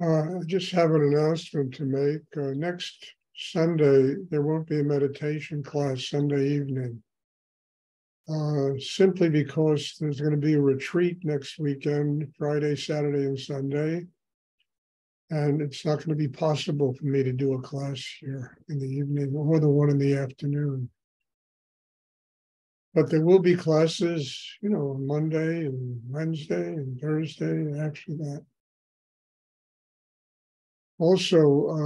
I just have an announcement to make. Next Sunday, there won't be a meditation class Sunday evening, simply because there's going to be a retreat next weekend, Friday, Saturday, and Sunday. And it's not going to be possible for me to do a class here in the evening or the one in the afternoon. But there will be classes, on Monday and Wednesday and Thursday after that. Also,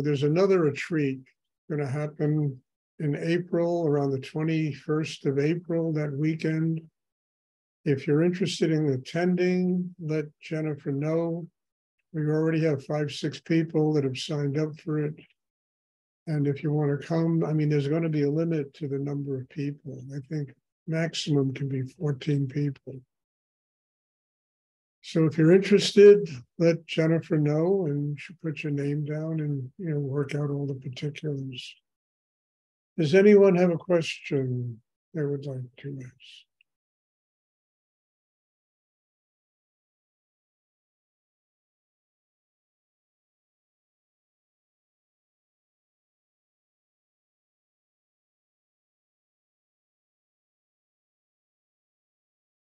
there's another retreat going to happen in April, around the 21st of April, that weekend. If you're interested in attending, let Jennifer know. We already have 5-6 people that have signed up for it. And if you want to come, there's going to be a limit to the number of people. I think maximum can be 14 people. So if you're interested, let Jennifer know, and she'll put your name down and work out all the particulars. Does anyone have a question they would like to ask?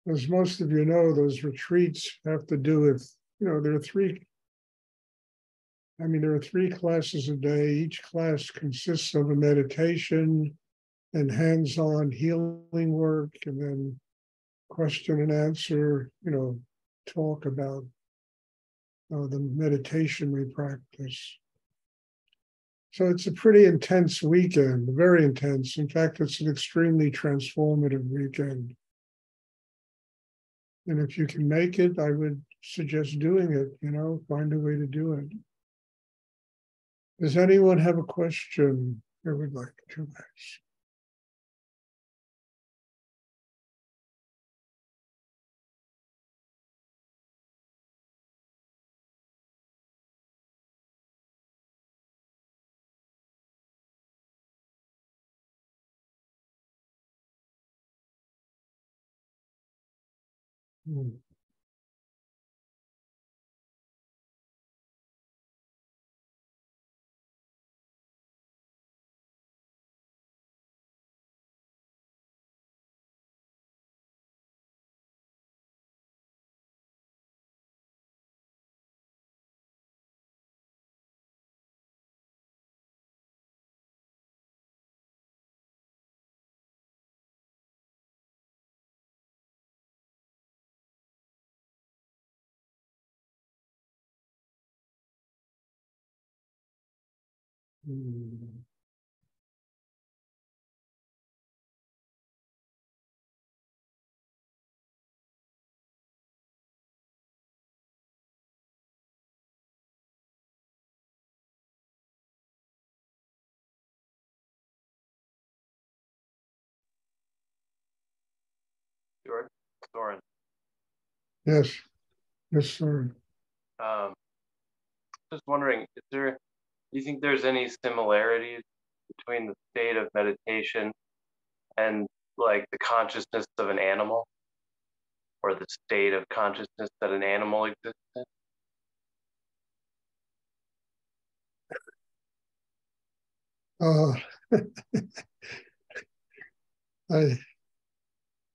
As most of you know, those retreats have to do with, there are three classes a day. Each class consists of a meditation and hands-on healing work, and then question and answer, talk about the meditation we practice. So it's a pretty intense weekend, very intense. In fact, it's an extremely transformative weekend. And if you can make it, I would suggest doing it, find a way to do it. Does anyone have a question they would like to ask? Stuart, Soren. Yes, sir. Just wondering, do you think there's any similarities between the state of meditation and like the consciousness of an animal, or the state of consciousness that an animal exists in?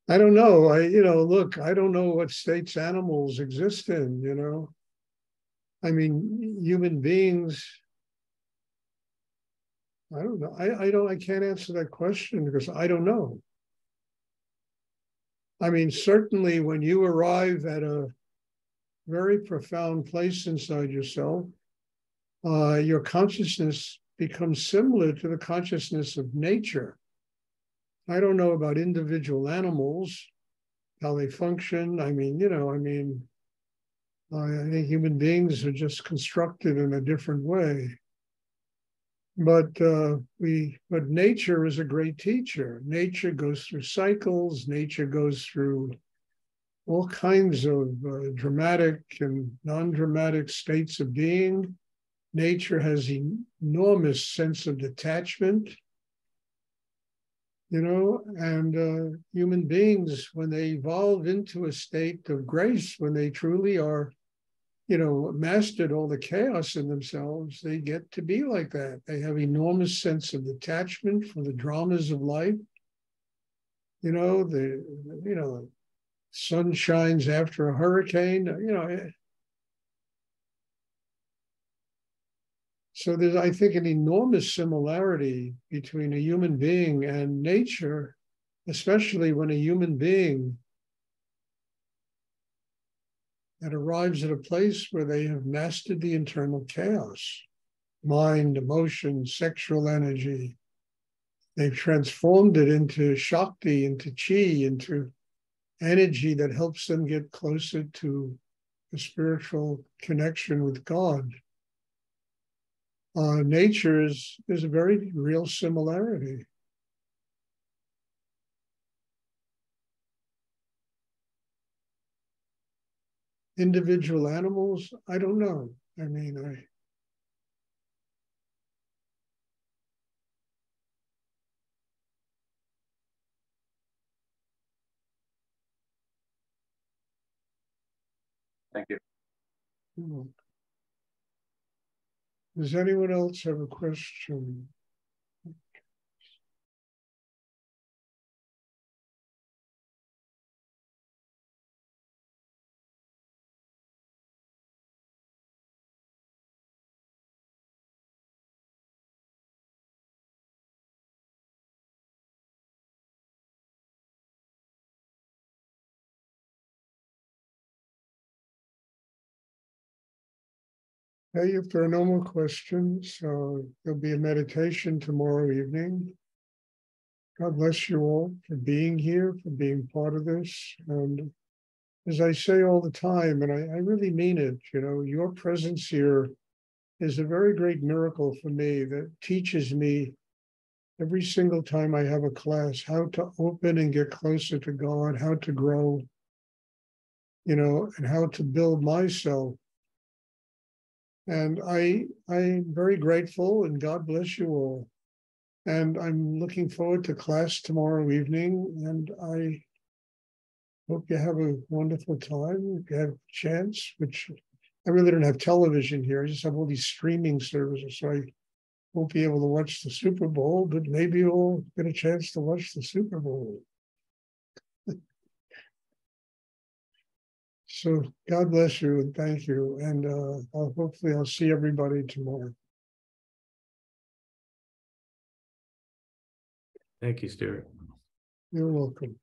I don't know. Look, I don't know what states animals exist in, human beings, I don't know. I can't answer that question because I don't know. Certainly when you arrive at a very profound place inside yourself, your consciousness becomes similar to the consciousness of nature. I don't know about individual animals, how they function. I think human beings are just constructed in a different way. But nature is a great teacher. Nature goes through cycles. Nature goes through all kinds of dramatic and non-dramatic states of being. Nature has enormous sense of detachment, and human beings, when they evolve into a state of grace, when they truly are, mastered all the chaos in themselves, they get to be like that. They have enormous sense of detachment from the dramas of life. The sun shines after a hurricane. So there's, I think, an enormous similarity between a human being and nature, especially when a human being that arrives at a place where they have mastered the internal chaos, mind, emotion, sexual energy. They've transformed it into Shakti, into Chi, into energy that helps them get closer to a spiritual connection with God. Nature is a very real similarity. Individual animals, I don't know. I mean, Thank you. Does anyone else have a question? Hey, if there are no more questions, there'll be a meditation tomorrow evening. God bless you all for being here, for being part of this. And as I say all the time, and I really mean it, your presence here is a very great miracle for me that teaches me every single time I have a class how to open and get closer to God, how to grow, and how to build myself. And I'm very grateful, and God bless you all. And I'm looking forward to class tomorrow evening, and I hope you have a wonderful time. If you have a chance, which I really don't have television here. I just have all these streaming services, so I won't be able to watch the Super Bowl, but maybe you'll get a chance to watch the Super Bowl. So God bless you and thank you. And hopefully I'll see everybody tomorrow. Thank you, Stuart. You're welcome.